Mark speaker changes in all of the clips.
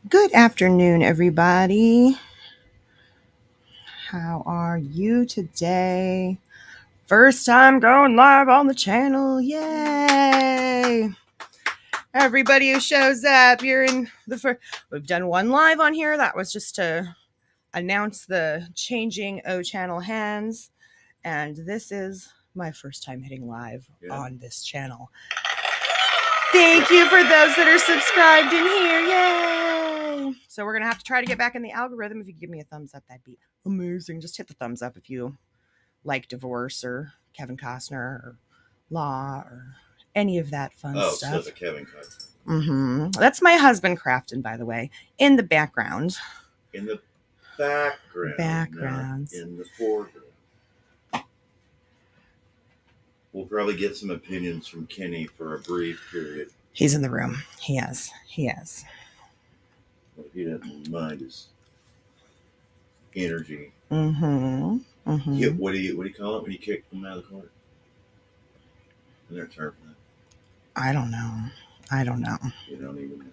Speaker 1: Good afternoon, everybody. How are you today? First time going live on the channel. Yay! Everybody who shows up, you're in the first. We've done one live on here. That was just to announce the changing O channel hands. And this is my first time hitting live on this channel. Thank you for those that are subscribed in here. Yay! So we're going to have to try to get back in the algorithm. If you give me a thumbs up, that'd be amazing. Just hit the thumbs up if you like divorce or Kevin Costner or law or any of that fun stuff. Oh, so the Kevin Costner. That's my husband, Crafton, by the way, in the background. In the background. In the foreground. We'll probably get some opinions from Kenny for a brief period. He's in the room. He is. What he doesn't mind is energy. What do you call it when you kick them out of the court? Is there a term for that? I don't know. You don't even know.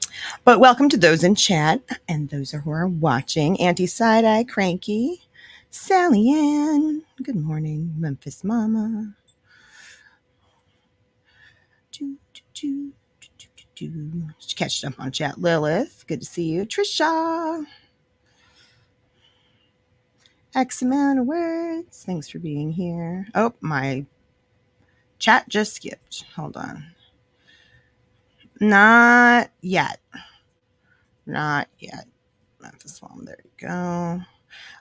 Speaker 1: But welcome to those in chat and those who are watching. Auntie Side-Eye Cranky, Sally Ann. Good morning, Memphis Mama. Just catch up on chat. Lilith, good to see you. Trisha, X amount of words. Thanks for being here. Oh, my chat just skipped. Hold on. Not yet. Memphis Mom, there you go.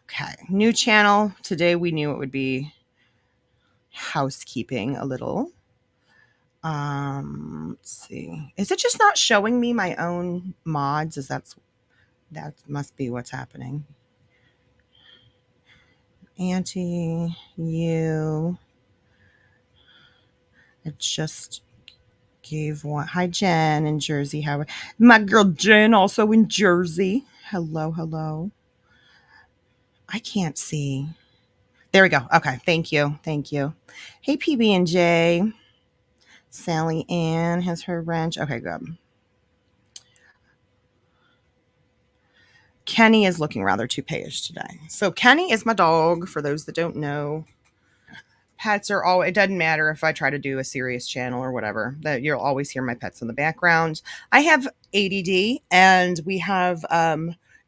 Speaker 1: Okay, new channel. Today we knew it would be housekeeping a little. Let's see. Is it just not showing me my own mods? That must be what's happening. Auntie, you. It just gave one. Hi, Jen in Jersey. How my girl Jen also in Jersey. Hello. I can't see. There we go. Okay, thank you. Hey, PB and J. Sally Ann has her wrench. Okay, good. Kenny is looking rather two-page today. So Kenny is my dog, for those that don't know. Pets are always, it doesn't matter if I try to do a serious channel or whatever, that you'll always hear my pets in the background. I have ADD, and we have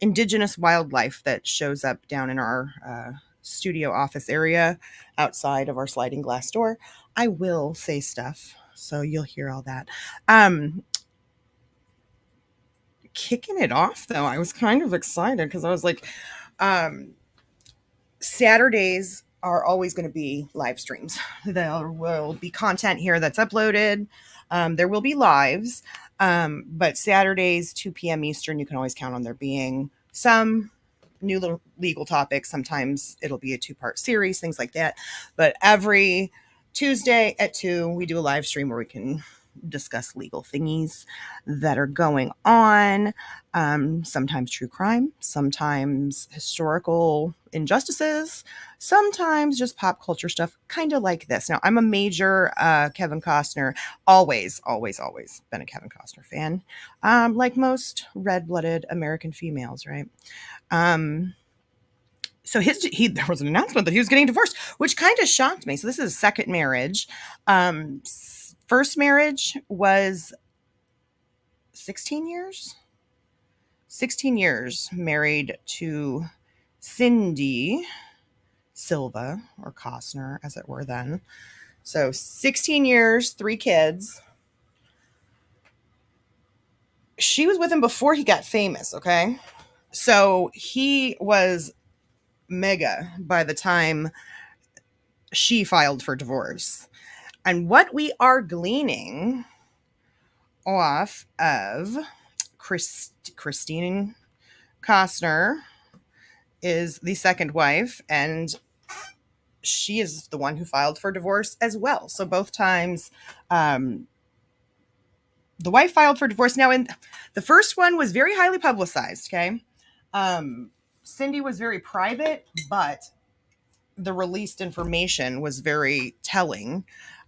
Speaker 1: indigenous wildlife that shows up down in our studio office area outside of our sliding glass door. I will say stuff, so you'll hear all that. Kicking it off, though, I was kind of excited because I was like, Saturdays are always going to be live streams. There will be content here that's uploaded. There will be lives, but Saturdays, 2 p.m. Eastern, you can always count on there being some new little legal topics. Sometimes it'll be a 2-part series, things like that. But every Tuesday at 2, we do a live stream where we can discuss legal thingies that are going on. Sometimes true crime, sometimes historical injustices, sometimes just pop culture stuff, kind of like this. Now, I'm a major Kevin Costner, always been a Kevin Costner fan, like most red-blooded American females, right? So there was an announcement that he was getting divorced, which kind of shocked me. So this is a second marriage. First marriage was 16 years. 16 years married to Cindy Silva, or Costner, as it were then. So 16 years, 3 kids. She was with him before he got famous, okay? So he was mega by the time she filed for divorce. And what we are gleaning off of Christine Costner is the second wife, and she is the one who filed for divorce as well. So both times, the wife filed for divorce. Now, in the first one was very highly publicized, okay? Cindy was very private, but the released information was very telling.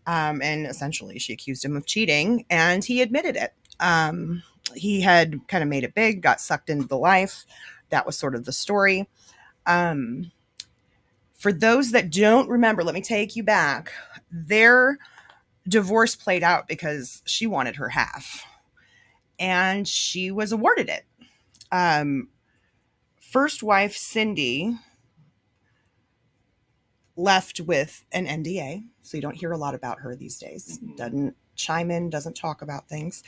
Speaker 1: And essentially, she accused him of cheating, and he admitted it. he had kind of made it big, got sucked into the life. That was sort of the story. For those that don't remember, let me take you back. Their divorce played out because she wanted her half, and she was awarded it. First wife, Cindy, left with an NDA, so you don't hear a lot about her these days. Doesn't chime in, doesn't talk about things.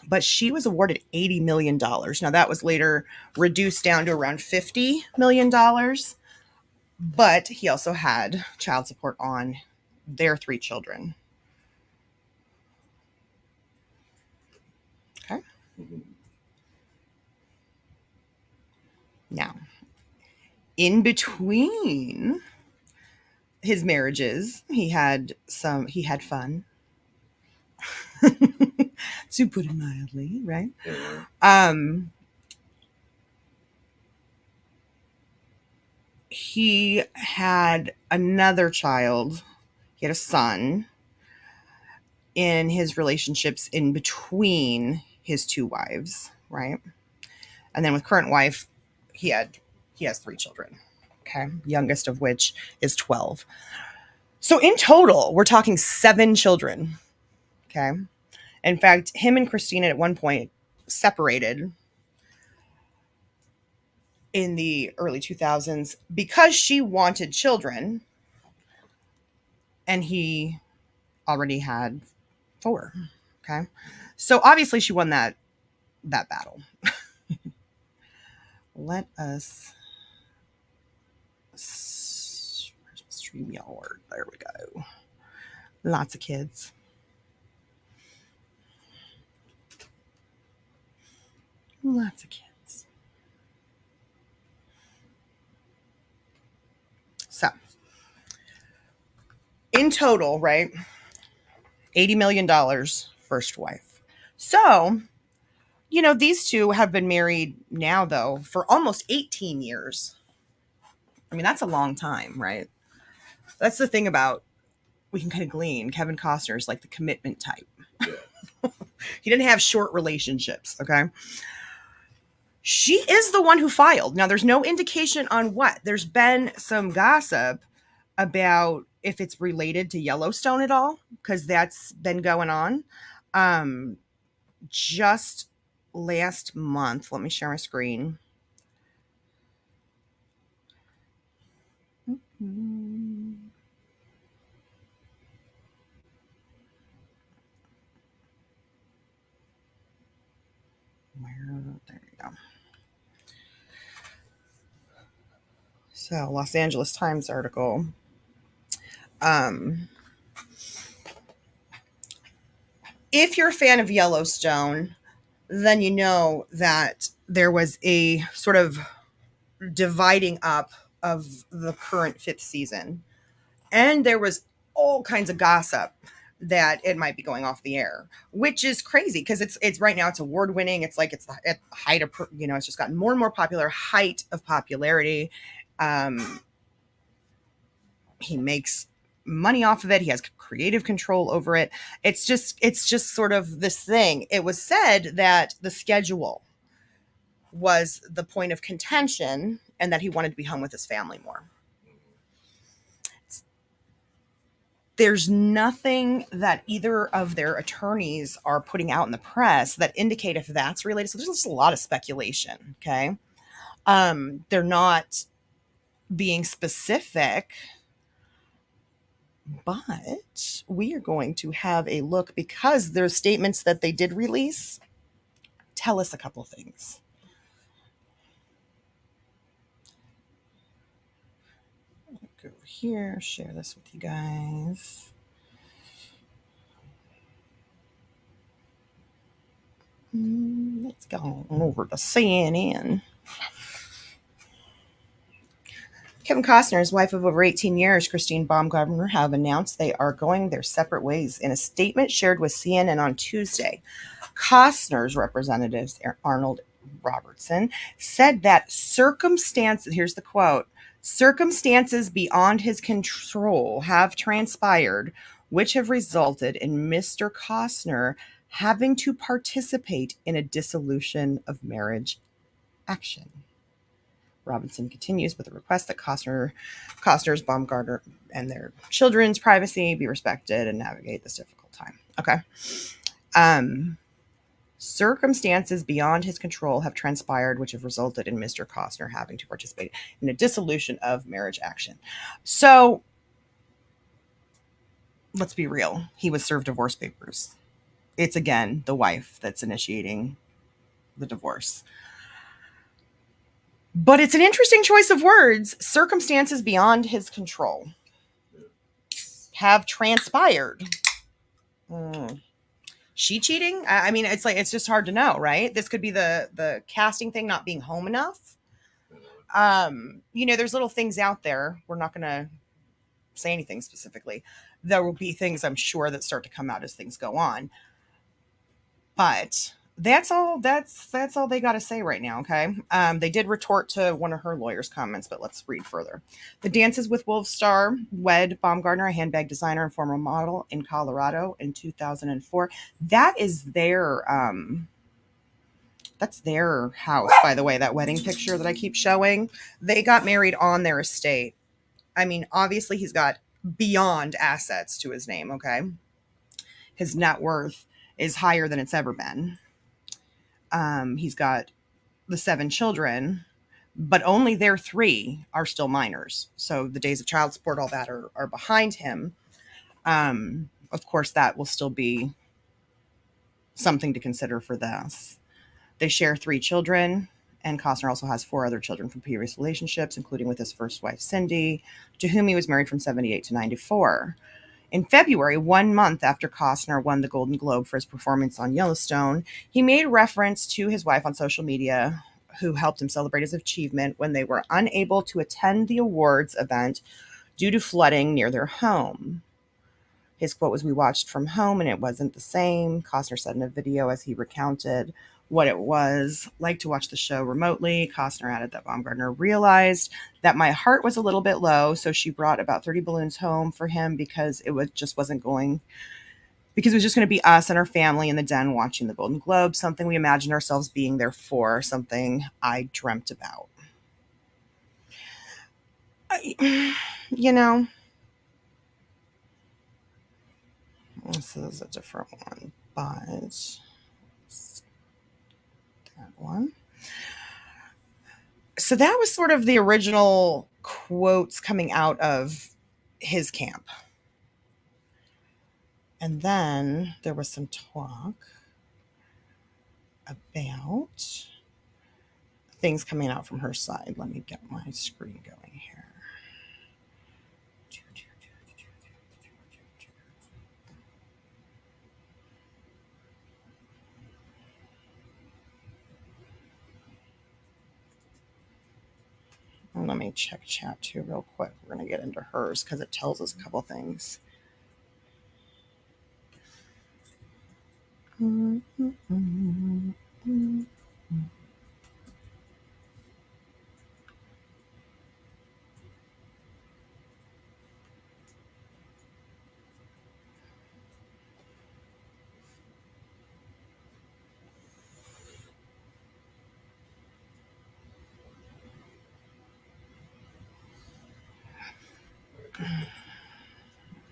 Speaker 1: But she was awarded $80 million. Now, that was later reduced down to around $50 million. But he also had child support on their 3 children. Okay. Now, in between his marriages, he had fun. To put it mildly, right? He had another child. He had a son in his relationships in between his 2 wives, right? And then with current wife, he has 3 children. Okay. Youngest of which is 12. So in total, we're talking 7 children. Okay. In fact, him and Christina at one point separated in the early 2000s because she wanted children and he already had 4. Okay. So obviously she won that battle. Let us StreamYard. There we go. Lots of kids. Lots of kids. So, in total, right? $80 million, first wife. So, these 2 have been married now, though, for almost 18 years. I mean, that's a long time, right? That's the thing about, we can kind of glean, Kevin Costner is like the commitment type. Yeah. He didn't have short relationships, okay? She is the one who filed. Now, there's no indication on what. There's been some gossip about if it's related to Yellowstone at all, because that's been going on. Just last month, let me share my screen. There you go. So, Los Angeles Times article. If you're a fan of Yellowstone, then you know that there was a sort of dividing up of the current 5th season. And there was all kinds of gossip that it might be going off the air, which is crazy because it's right now it's award winning. It's like it's the at height of, it's just gotten more and more popular, height of popularity. He makes money off of it. He has creative control over it. It's just sort of this thing. It was said that the schedule was the point of contention and that he wanted to be home with his family more. There's nothing that either of their attorneys are putting out in the press that indicate if that's related. So there's just a lot of speculation. Okay. They're not being specific, but we are going to have a look because there's statements that they did release. Tell us a couple of things. Go over here, share this with you guys. Let's go over to CNN. Kevin Costner's wife of over 18 years, Christine Baumgartner, have announced they are going their separate ways. In a statement shared with CNN on Tuesday, Costner's representatives, Arnold Robertson, said that circumstances, here's the quote, circumstances beyond his control have transpired, which have resulted in Mr. Costner having to participate in a dissolution of marriage action. Robinson continues with a request that Costner's, Baumgartner, and their children's privacy be respected and navigate this difficult time. Okay. Circumstances beyond his control have transpired, which have resulted in Mr. Costner having to participate in a dissolution of marriage action. So let's be real. He was served divorce papers. It's again the wife that's initiating the divorce. But it's an interesting choice of words. Circumstances beyond his control have transpired. She cheating? I mean, it's like, it's just hard to know, right? This could be the casting thing not being home enough. There's little things out there. We're not going to say anything specifically. There will be things, I'm sure, that start to come out as things go on. But that's all they got to say right now. Okay. They did retort to one of her lawyer's comments, but let's read further. The Dances with Wolves star wed Baumgartner, a handbag designer and former model, in Colorado in 2004. That is that's their house, by the way, that wedding picture that I keep showing. They got married on their estate. I mean, obviously he's got beyond assets to his name. Okay. His net worth is higher than it's ever been. He's got the 7 children, but only their 3 are still minors. So the days of child support, all that are behind him. Of course, that will still be something to consider for this. They share 3 children, and Costner also has 4 other children from previous relationships, including with his first wife, Cindy, to whom he was married from 78 to 94. In February, 1 month after Costner won the Golden Globe for his performance on Yellowstone, he made reference to his wife on social media, who helped him celebrate his achievement when they were unable to attend the awards event due to flooding near their home. His quote was, "We watched from home and it wasn't the same." Costner said in a video as he recounted what it was like to watch the show remotely. Costner added that Baumgartner realized that my heart was a little bit low, so she brought about 30 balloons home for him because it was just going to be us and our family in the den watching the Golden Globe, something we imagined ourselves being there for, something I dreamt about. This is a different one, but that one. So that was sort of the original quotes coming out of his camp. And then there was some talk about things coming out from her side. Let me get my screen going here. And let me check chat too real quick. We're going to get into hers because it tells us a couple things.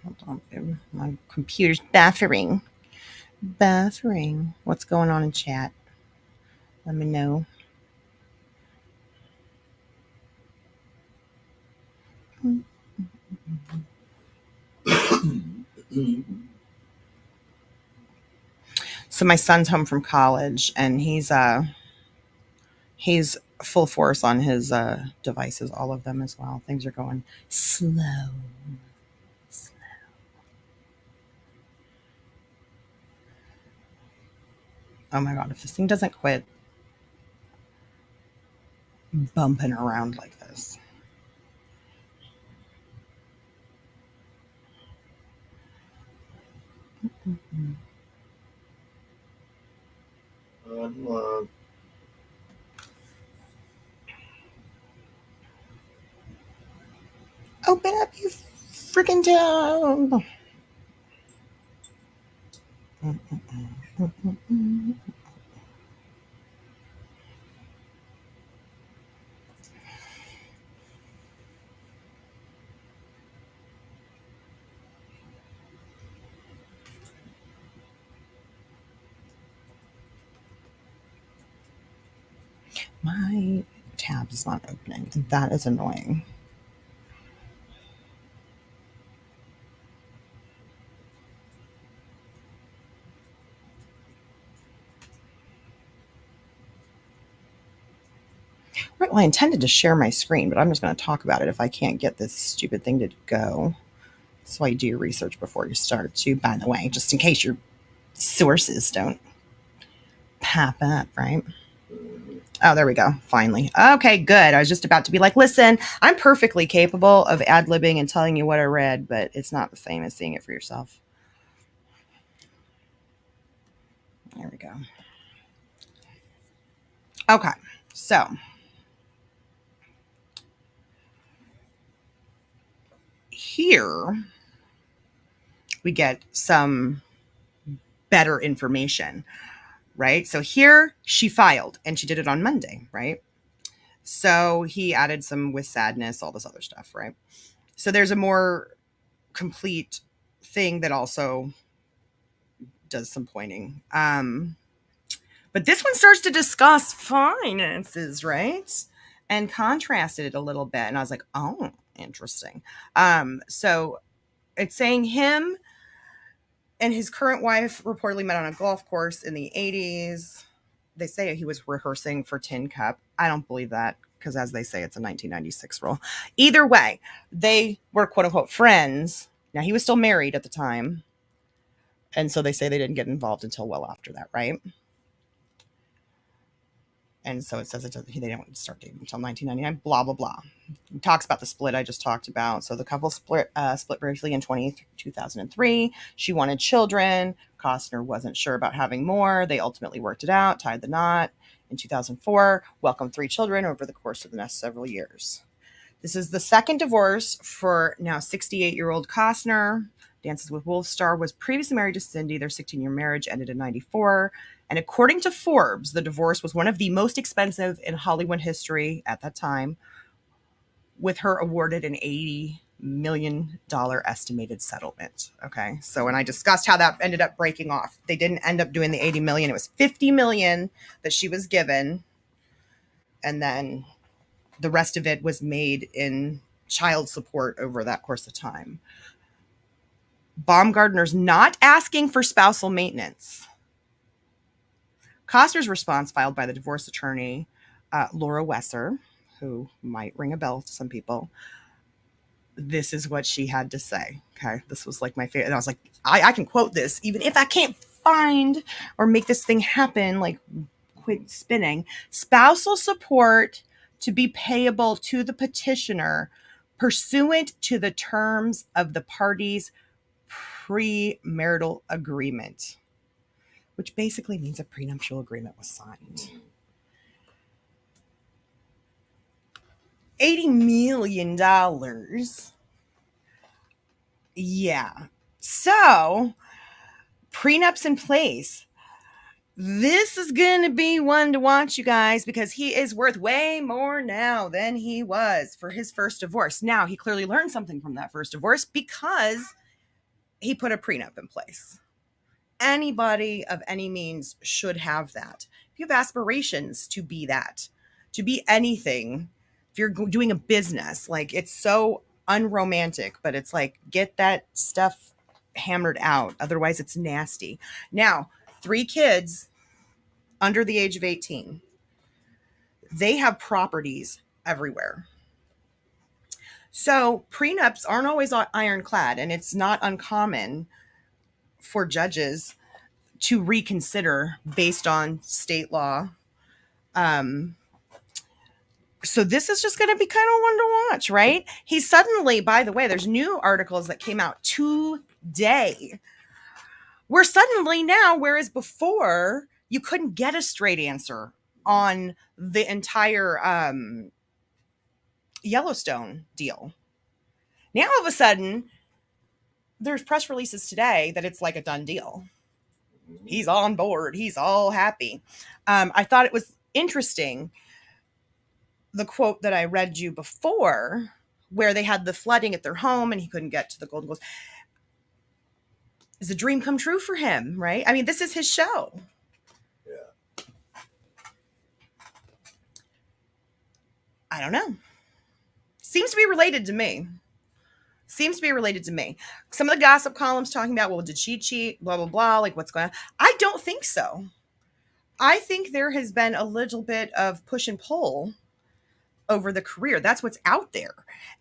Speaker 1: Hold on, babe. My computer's buffering. What's going on in chat? Let me know. So my son's home from college, and he's full force on his devices, all of them as well. Things are going slow. Oh my God, if this thing doesn't quit bumping around like this. Open up, you freaking toe. My tab is not opening. That is annoying. Right, well, I intended to share my screen, but I'm just going to talk about it if I can't get this stupid thing to go. That's why you do your research before you start, too, by the way, just in case your sources don't pop up, right? Oh, there we go. Finally. Okay, good. I was just about to be like, listen, I'm perfectly capable of ad-libbing and telling you what I read, but it's not the same as seeing it for yourself. There we go. Okay, so here we get some better information, right? So here she filed and she did it on Monday, right? So he added some with sadness, all this other stuff, right? So there's a more complete thing that also does some pointing. But this one starts to discuss finances, right? And contrasted it a little bit. And I was like, oh, interesting. So it's saying him and his current wife reportedly met on a golf course in the 80s. They say he was rehearsing for Tin Cup. I don't believe that because, as they say, it's a 1996 role. Either way, they were quote unquote friends. Now, he was still married at the time. And so they say they didn't get involved until well after that, right? And so it says they didn't start dating until 1999, blah, blah, blah. It talks about the split I just talked about. So the couple split briefly in 2003. She wanted children. Costner wasn't sure about having more. They ultimately worked it out, tied the knot. In 2004, welcomed 3 children over the course of the next several years. This is the second divorce for now 68-year-old Costner. Dances with Wolves star was previously married to Cindy. Their 16-year marriage ended in 94. And according to Forbes, the divorce was one of the most expensive in Hollywood history at that time, with her awarded an $80 million estimated settlement. Okay. So, and I discussed how that ended up breaking off. They didn't end up doing the 80 million. It was 50 million that she was given. And then the rest of it was made in child support over that course of time. Baumgartner's not asking for spousal maintenance. Costner's response, filed by the divorce attorney, Laura Wesser, who might ring a bell to some people. This is what she had to say. Okay. This was like my favorite. And I was like, I can quote this, even if I can't find or make this thing happen, like quit spinning. Spousal support to be payable to the petitioner pursuant to the terms of the parties' premarital agreement, which basically means a prenuptial agreement was signed. $80 million. Yeah. So, prenups in place. This is going to be one to watch, you guys, because he is worth way more now than he was for his first divorce. Now, he clearly learned something from that first divorce because he put a prenup in place. Anybody of any means should have that. If you have aspirations to be that, to be anything, if you're doing a business, like it's so unromantic, but it's like get that stuff hammered out. Otherwise, it's nasty. Now, 3 kids under the age of 18, they have properties everywhere. So prenups aren't always ironclad, and it's not uncommon for judges to reconsider based on state law. So this is just going to be kind of one to watch, right? He suddenly, by the way, there's new articles that came out today. We're suddenly now, whereas before you couldn't get a straight answer on the entire Yellowstone deal. Now all of a sudden, there's press releases today that it's like a done deal. He's on board. He's all happy. I thought it was interesting, the quote that I read you before, where they had the flooding at their home and he couldn't get to the Golden Globes. Is a dream come true for him, right? I mean, this is his show. Yeah. I don't know. Seems to be related to me. Seems to be related to me. Some of the gossip columns talking about, well, did she cheat? Blah, blah, blah. Like, what's going on? I don't think so. I think there has been a little bit of push and pull over the career. That's what's out there.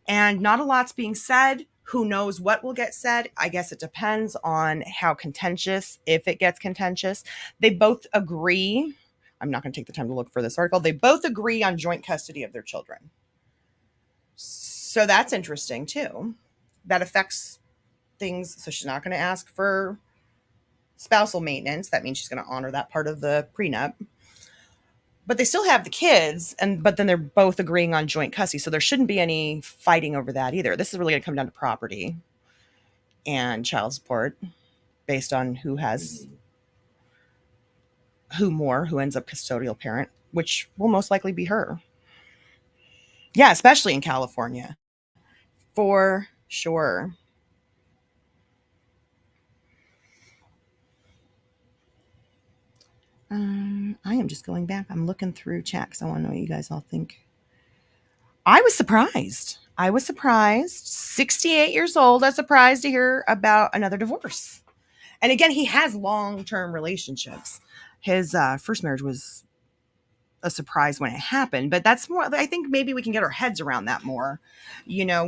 Speaker 1: And not a lot's being said. Who knows what will get said? I guess it depends on how contentious, if it gets contentious. They both agree. I'm not going to take the time to look for this article. They both agree on joint custody of their children. So that's interesting too. That affects things. So she's not going to ask for spousal maintenance. That means she's going to honor that part of the prenup. But they still have the kids, but then they're both agreeing on joint custody. So there shouldn't be any fighting over that either. This is really going to come down to property and child support based on who ends up custodial parent, which will most likely be her. Yeah, especially in California. For sure. I am just going back. I'm looking through chat because I want to know what you guys all think. I was surprised. 68 years old. I was surprised to hear about another divorce. And again, he has long-term relationships. His first marriage was a surprise when it happened, but that's more, I think maybe we can get our heads around that more. You know,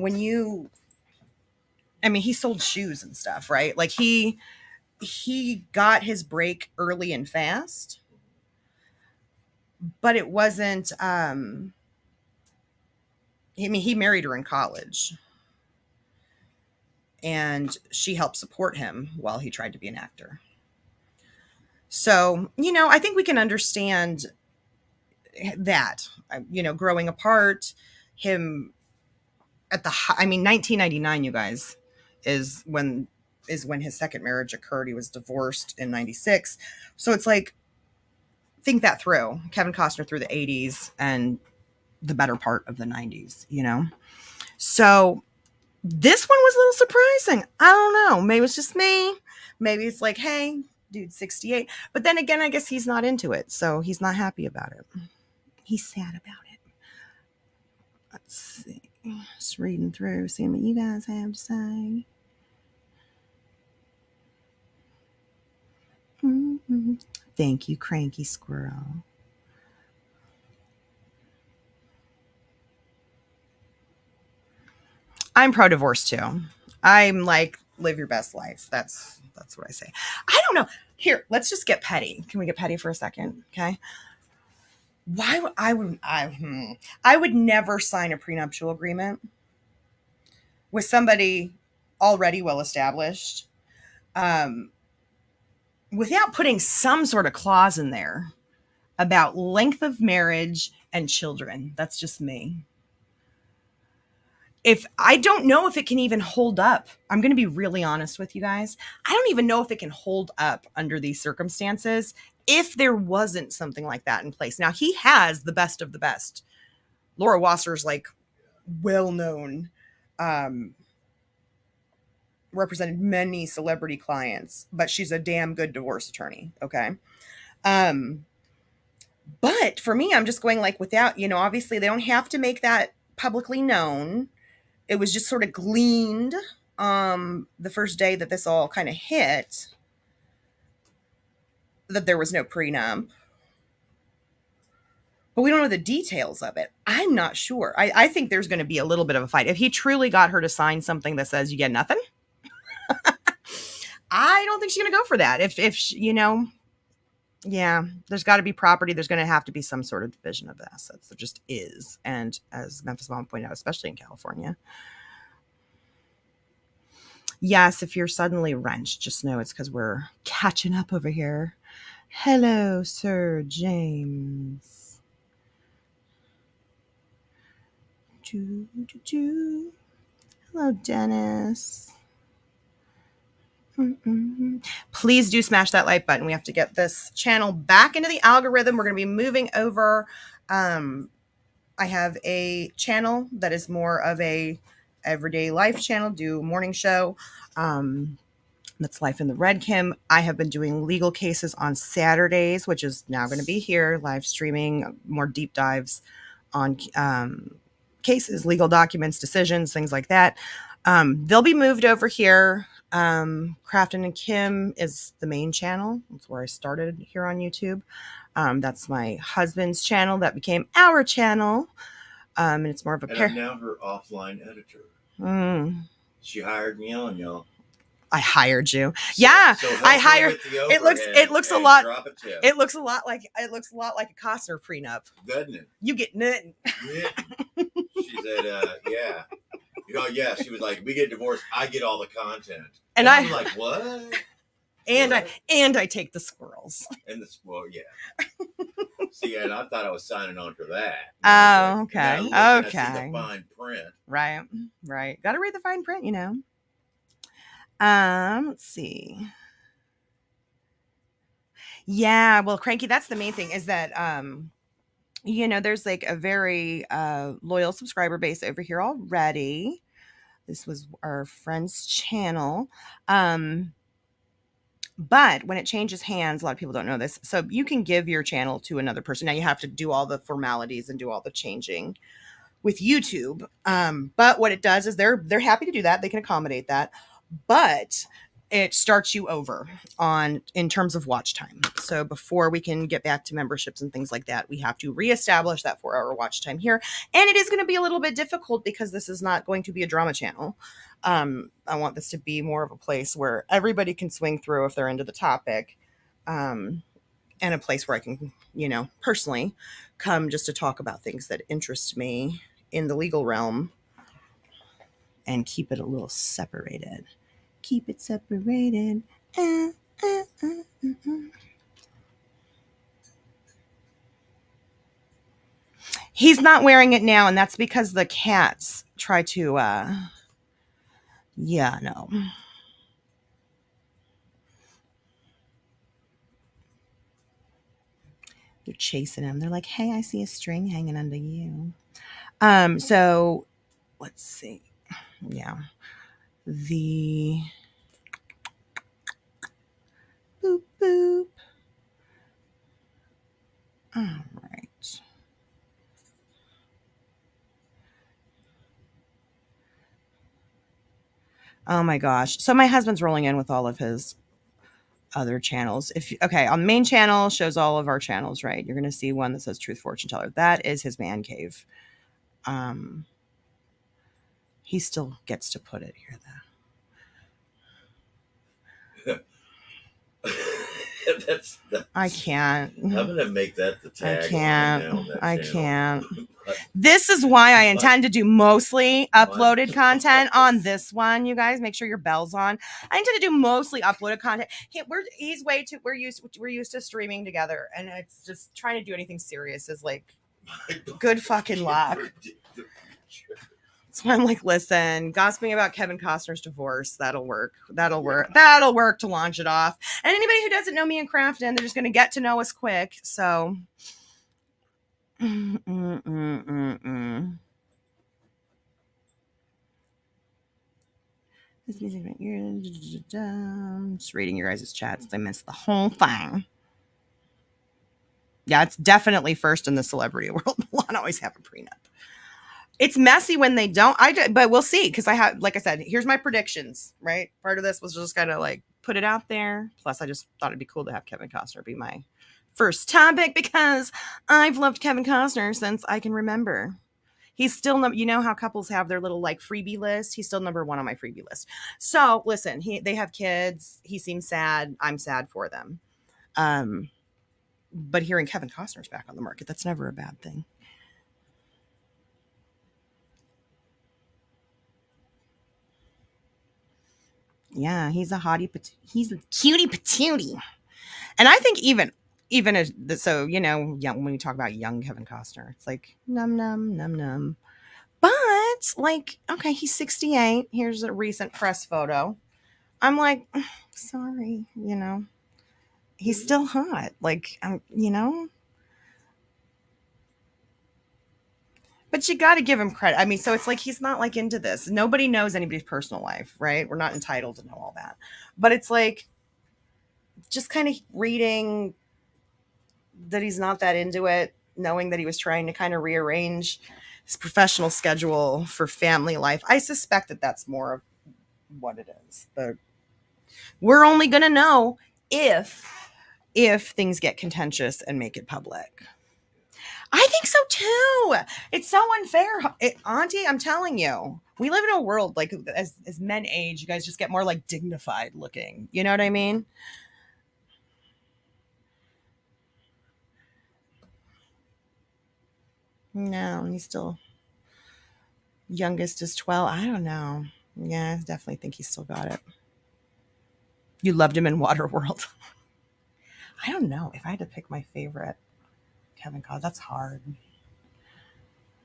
Speaker 1: he sold shoes and stuff, right? Like he got his break early and fast, but it wasn't, he married her in college and she helped support him while he tried to be an actor. So, I think we can understand that, growing apart, him at 1999, you guys, is when his second marriage occurred. He was divorced in 96. So it's like, think that through. Kevin Costner through the 80s and the better part of the 90s, So this one was a little surprising. I don't know. Maybe it's just me. Maybe it's like, hey, dude, 68. But then again, I guess he's not into it. So he's not happy about it. He's sad about it. Let's see. Just reading through, seeing what you guys have to say. Mm-hmm. Thank you, Cranky Squirrel. I'm pro-divorce too. I'm like, live your best life. That's what I say. I don't know. Here, let's just get petty. Can we get petty for a second? Okay. Why would I would never sign a prenuptial agreement with somebody already well established, without putting some sort of clause in there about length of marriage and children. That's just me. If I don't know if it can even hold up, I'm going to be really honest with you guys. I don't even know if it can hold up under these circumstances if there wasn't something like that in place. Now, he has the best of the best. Laura Wasser's like well-known, represented many celebrity clients, but she's a damn good divorce attorney. Okay. But for me, I'm just going like, without, obviously they don't have to make that publicly known. It was just sort of gleaned the first day that this all kind of hit, that there was no prenup. But we don't know the details of it. I'm not sure. I think there's going to be a little bit of a fight. If he truly got her to sign something that says you get nothing, I don't think she's going to go for that. If she, yeah, there's got to be property. There's going to have to be some sort of division of the assets. There just is. And as Memphis Mom pointed out, especially in California. Yes, if you're suddenly wrenched, just know it's because we're catching up over here. Hello, Sir James. Hello, Dennis. Please do smash that like button. We have to get this channel back into the algorithm. We're going to be moving over. I have a channel that is more of a everyday life channel, do morning show. That's Life in the Red Kim. I have been doing legal cases on Saturdays, which is now going to be here, live streaming, more deep dives on cases, legal documents, decisions, things like that. They'll be moved over here. Crafton and Kim is the main channel. That's where I started here on YouTube. That's my husband's channel that became our channel. And it's more of a
Speaker 2: I'm now her offline editor. She hired me on, y'all.
Speaker 1: I hired you. So I hired. It looks a lot. It looks a lot like a Costner prenup.
Speaker 2: Doesn't it?
Speaker 1: You get nothing.
Speaker 2: She said, yeah. Yeah. She was like, we get divorced. I get all the content.
Speaker 1: And
Speaker 2: I'm like, what?
Speaker 1: And I take the squirrels.
Speaker 2: And yeah. See, and I thought I was signing on for that.
Speaker 1: Oh, okay.
Speaker 2: Okay. I see the fine print.
Speaker 1: Right. Got to read the fine print, you know. Let's see. Yeah, well, Cranky, that's the main thing is that, there's like a very loyal subscriber base over here already. This was our friend's channel. But when it changes hands, a lot of people don't know this. So you can give your channel to another person. Now you have to do all the formalities and do all the changing with YouTube. But what it does is they're happy to do that. They can accommodate that. But it starts you over in terms of watch time. So before we can get back to memberships and things like that, we have to reestablish that 4-hour watch time here. And it is going to be a little bit difficult because this is not going to be a drama channel. I want this to be more of a place where everybody can swing through if they're into the topic. And a place where I can, personally come just to talk about things that interest me in the legal realm and keep it a little separated. Keep it separated. He's not wearing it now, and that's because the cats try to, no. They're chasing him. They're like, hey, I see a string hanging under you. So let's see. Yeah. The boop, boop. All right. Oh my gosh. So my husband's rolling in with all of his other channels. On the main channel shows all of our channels, right? You're going to see one that says Truth Fortune Teller. That is his man cave. He still gets to put it here though. I can't.
Speaker 2: I'm going to make that the tag.
Speaker 1: I can't. This is why I intend to do mostly uploaded content on this one. You guys, make sure your bell's on. I intend to do mostly uploaded content. We're used to streaming together, and it's just trying to do anything serious is like good fucking luck. So I'm like, listen, gossiping about Kevin Costner's divorce, that'll work. That'll work to launch it off. And anybody who doesn't know me in Crafton, they're just going to get to know us quick. So. This music right here. Just reading your guys' chats. I missed the whole thing. Yeah, it's definitely first in the celebrity world. Milan always have a prenup. It's messy when they don't. But we'll see, because I have, like I said, here's my predictions, right? Part of this was just kind of like put it out there. Plus, I just thought it'd be cool to have Kevin Costner be my first topic, because I've loved Kevin Costner since I can remember. He's still, how couples have their little like freebie list. He's still number one on my freebie list. So listen, they have kids. He seems sad. I'm sad for them. But hearing Kevin Costner's back on the market, that's never a bad thing. Yeah, he's a hottie. He's a cutie patootie. And I think even as, so, when we talk about young Kevin Costner, it's like num, num, num, num. But like, okay, he's 68. Here's a recent press photo. I'm like, sorry, he's still hot. Like, but you got to give him credit. I mean, so it's like he's not like into this. Nobody knows anybody's personal life, right? We're not entitled to know all that. But it's like just kind of reading that he's not that into it, knowing that he was trying to kind of rearrange his professional schedule for family life. I suspect that that's more of what it is. But we're only going to know if things get contentious and make it public. I think so too. It's so unfair. Auntie, I'm telling you, we live in a world like as men age, you guys just get more like dignified looking. You know what I mean? No, he's still youngest is 12. I don't know. Yeah, I definitely think he's still got it. You loved him in Waterworld. I don't know if I had to pick my favorite Kevin Costner. That's hard.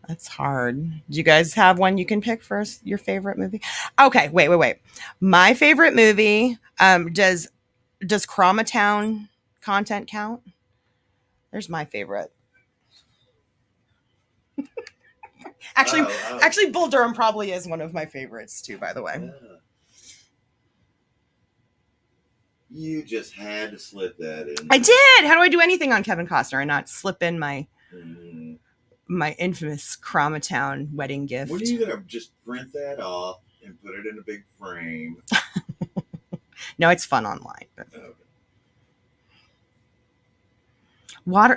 Speaker 1: That's hard. Do you guys have one you can pick for your favorite movie? Okay, wait. My favorite movie. Does Chromatown content count? There's my favorite. Actually, Bull Durham probably is one of my favorites too. By the way.
Speaker 2: Yeah. You just had to slip that in.
Speaker 1: I did. How do I do anything on Kevin Costner and not slip in my infamous Chromatown wedding gift?
Speaker 2: When are you gonna just print that off and put it in a big frame?
Speaker 1: No, it's fun online. But...
Speaker 2: Okay.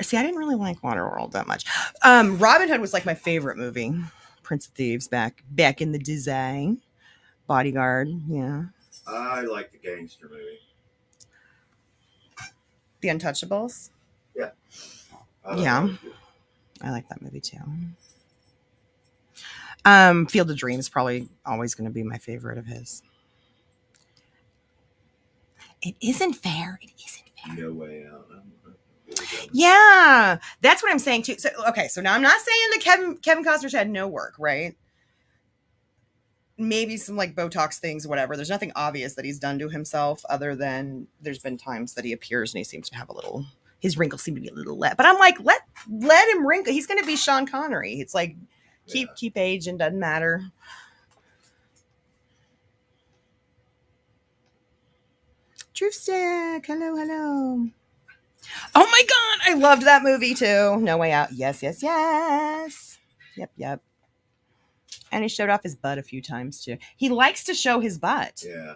Speaker 1: See, I didn't really like Waterworld that much. Robin Hood was like my favorite movie. Prince of Thieves back in the design. Bodyguard, yeah.
Speaker 2: I like the gangster movie.
Speaker 1: The Untouchables?
Speaker 2: Yeah.
Speaker 1: I like that movie too. Field of Dreams probably always going to be my favorite of his. It isn't fair.
Speaker 2: No Way Out.
Speaker 1: Yeah, that's what I'm saying too. So now I'm not saying that Kevin Costner's had no work, right? Maybe some like Botox things, whatever. There's nothing obvious that he's done to himself other than there's been times that he appears and he seems to have his wrinkles seem to be a little let. But I'm like, let him wrinkle. He's going to be Sean Connery. It's like keep age and doesn't matter. Truth Stick. Hello. Oh my God, I loved that movie too. No Way Out. Yes. Yep. And he showed off his butt a few times too. He likes to show his butt.
Speaker 2: Yeah.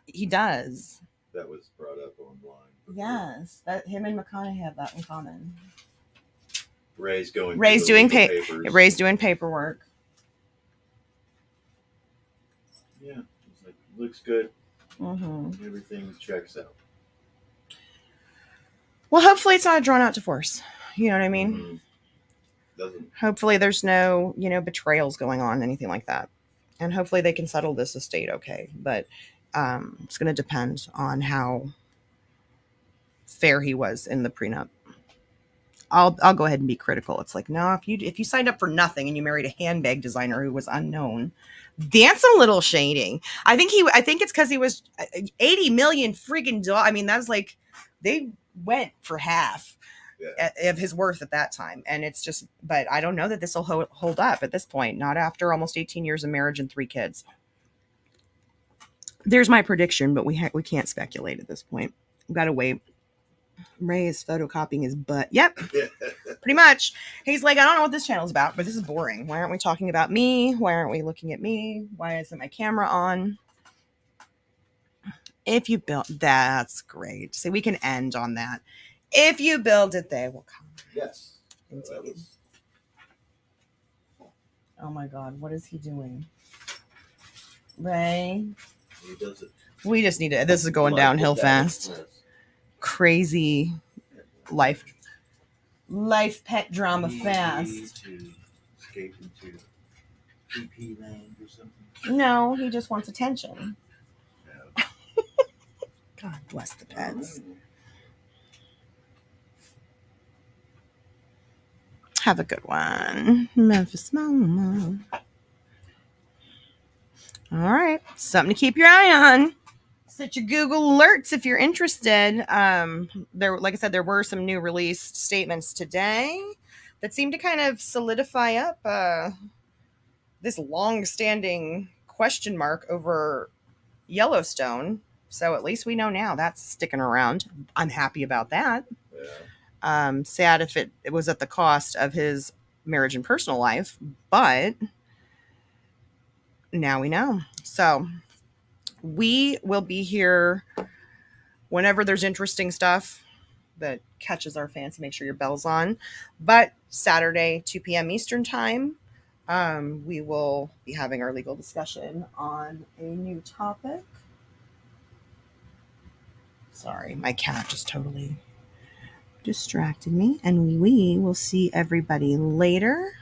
Speaker 1: He does.
Speaker 2: That was brought up online.
Speaker 1: Yes. That him and McConaughey have that in common.
Speaker 2: Ray's doing
Speaker 1: paperwork.
Speaker 2: Yeah. It's like, looks good.
Speaker 1: Mm-hmm.
Speaker 2: Everything checks out.
Speaker 1: Well, hopefully it's not a drawn out divorce. You know what I mean?
Speaker 2: Mm-hmm. Doesn't.
Speaker 1: Hopefully there's no, betrayals going on, anything like that. And hopefully they can settle this estate okay. But it's going to depend on how fair he was in the prenup. I'll go ahead and be critical. It's like, no, if you signed up for nothing and you married a handbag designer who was unknown, that's a little shading. I think it's because he was 80 million freaking dollars. I mean, that's like they went for half of his worth at that time. And it's just, but I don't know that this will hold up at this point. Not after almost 18 years of marriage and 3 kids. There's my prediction, but we can't speculate at this point. We've got to wait. Ray is photocopying his butt. Yep. Pretty much. He's like, I don't know what this channel's about, but this is boring. Why aren't we talking about me? Why aren't we looking at me? Why isn't my camera on? If you build, that's great. So we can end on that. If you build it, they will come.
Speaker 2: Yes.
Speaker 1: Oh my God, what is he doing? Ray?
Speaker 2: He does it.
Speaker 1: We just need to, this is going downhill fast. Crazy life pet drama fast.
Speaker 2: To escape into PP land or something.
Speaker 1: No, he just wants attention. No. God bless the pets. Have a good one. Memphis Mama. All right. Something to keep your eye on. Set your Google alerts if you're interested. There, like I said, there were some new released statements today that seem to kind of solidify up this long-standing question mark over Yellowstone. So at least we know now that's sticking around. I'm happy about that.
Speaker 2: Yeah.
Speaker 1: Sad if it was at the cost of his marriage and personal life, but now we know. So we will be here whenever there's interesting stuff that catches our fancy. Make sure your bell's on. But Saturday, 2 p.m. Eastern time, we will be having our legal discussion on a new topic. Sorry, my cat just totally distracted me. And we will see everybody later.